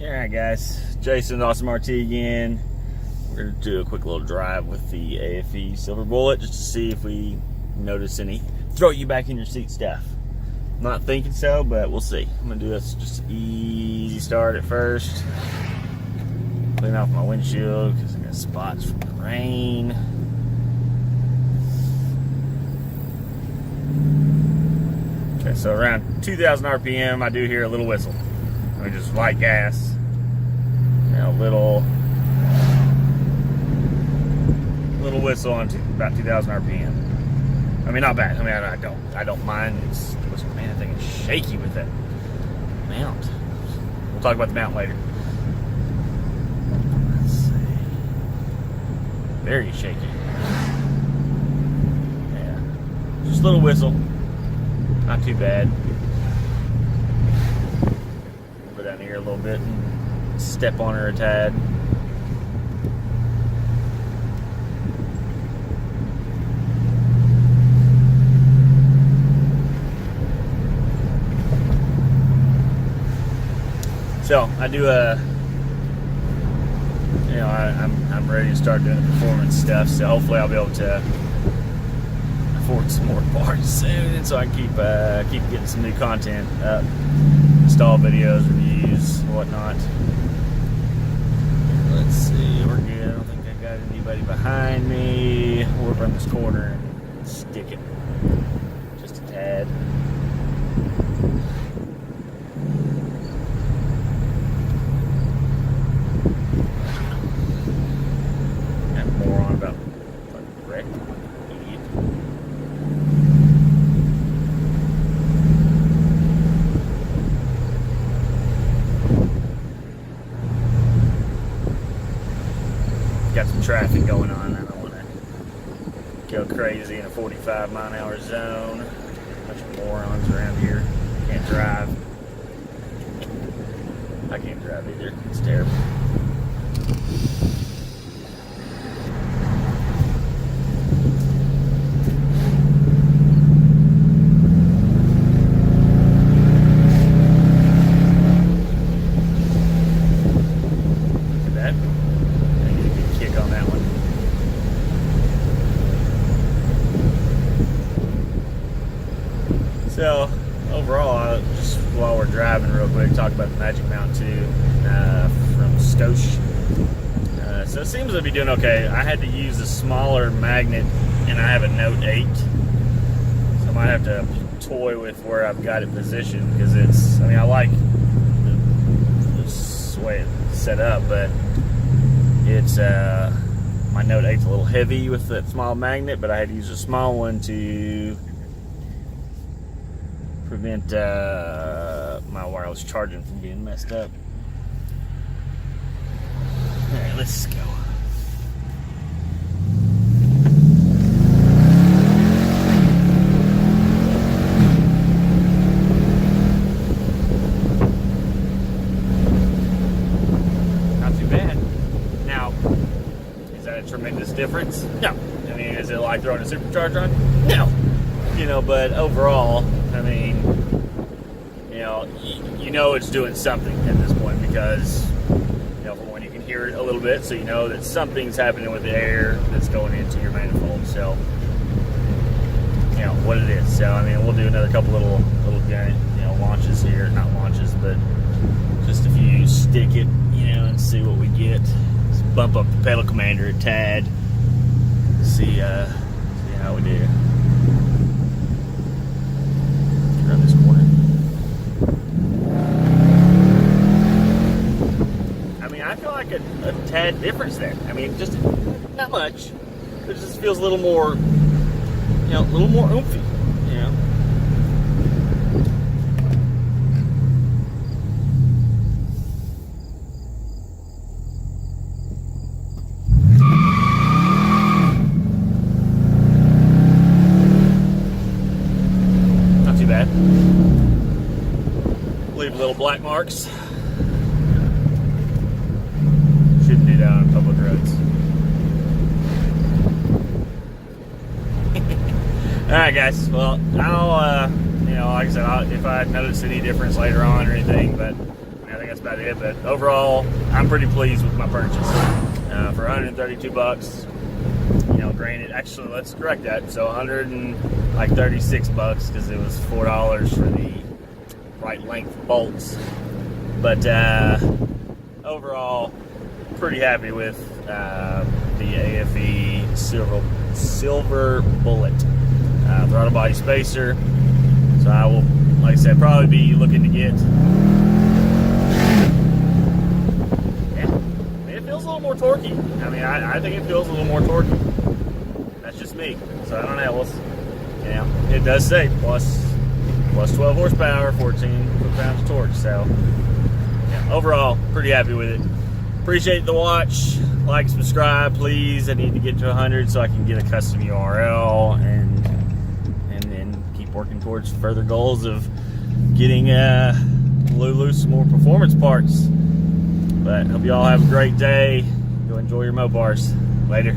Alright guys, Jason, Awesome RT again. We're going to do a quick little drive with the aFe Silver Bullet just to see if we notice any throw you back in your seat stuff. I'm not thinking so, but we'll see. I'm going to do this just easy start at first. Clean off my windshield because I got spots from the rain. Okay, so around 2,000 RPM, I do hear a little whistle. I mean, just light gas. A little whistle on about 2,000 RPM. I mean, not bad. I mean, I don't mind. It's man, that thing is shaky with that mount. We'll talk about the mount later. Let's see. Very shaky. Yeah, just a little whistle. Not too bad. Go down here a little bit and step on her a tad. So I do I'm ready to start doing the performance stuff. So hopefully I'll be able to afford some more parts soon, and so I can keep getting some new content up, install videos, reviews, whatnot. Let's see, we're good. I don't think I got anybody behind me. We'll run this corner and stick it just a tad. Got more on about wreck. Idiot. Got some traffic going on. I don't want to go crazy in a 45-mile-an-hour zone. A bunch of morons around here. Can't drive. I can't drive either. It's terrible. So overall, just while we're driving real quick, talk about the Magic Mount 2 from Scotia. So it seems to be doing okay. I had to use a smaller magnet, and I have a Note 8. So I might have to toy with where I've got it positioned, because it's, I mean, I like this way it's set up, but it's, my Note 8's a little heavy with that small magnet, but I had to use a small one to prevent my wireless charging from being messed up. Alright, let's go. Not too bad. Now, is that a tremendous difference? No. I mean, is it like throwing a supercharger on? No. You know, but overall, I mean, you know it's doing something at this point, because, for one, you can hear it a little bit, so you know that something's happening with the air that's going into your manifold. So, what it is. So, I mean, we'll do another couple little launches here. Not launches, but just a few. Stick it, and see what we get. Just bump up the pedal commander a tad. See how we do. Around this corner. I mean, I feel like a tad difference there. I mean, just not much. It just feels a little more, a little more oomphy, Not too bad. Leave little black marks. Shouldn't do that on public roads. Alright guys, well, I'll, like I said, if I notice any difference later on or anything, but I think that's about it. But overall, I'm pretty pleased with my purchase. For 132 bucks, you know, granted, actually, let's correct that. So 136 bucks because it was $4 for the right length bolts. But overall, pretty happy with the aFe silver bullet throttle body spacer. So I will, like I said, probably be looking to get. It feels a little more torquey. I mean, I think it feels a little more torquey. That's just me. So I don't know. You know, it does say plus 12 horsepower, 14 foot-pounds of torque. So yeah, overall, pretty happy with it. Appreciate the watch. Like, subscribe, please. I need to get to 100 so I can get a custom URL and then keep working towards further goals of getting Lulu some more performance parts. But hope you all have a great day. Go enjoy your Mopars. Later.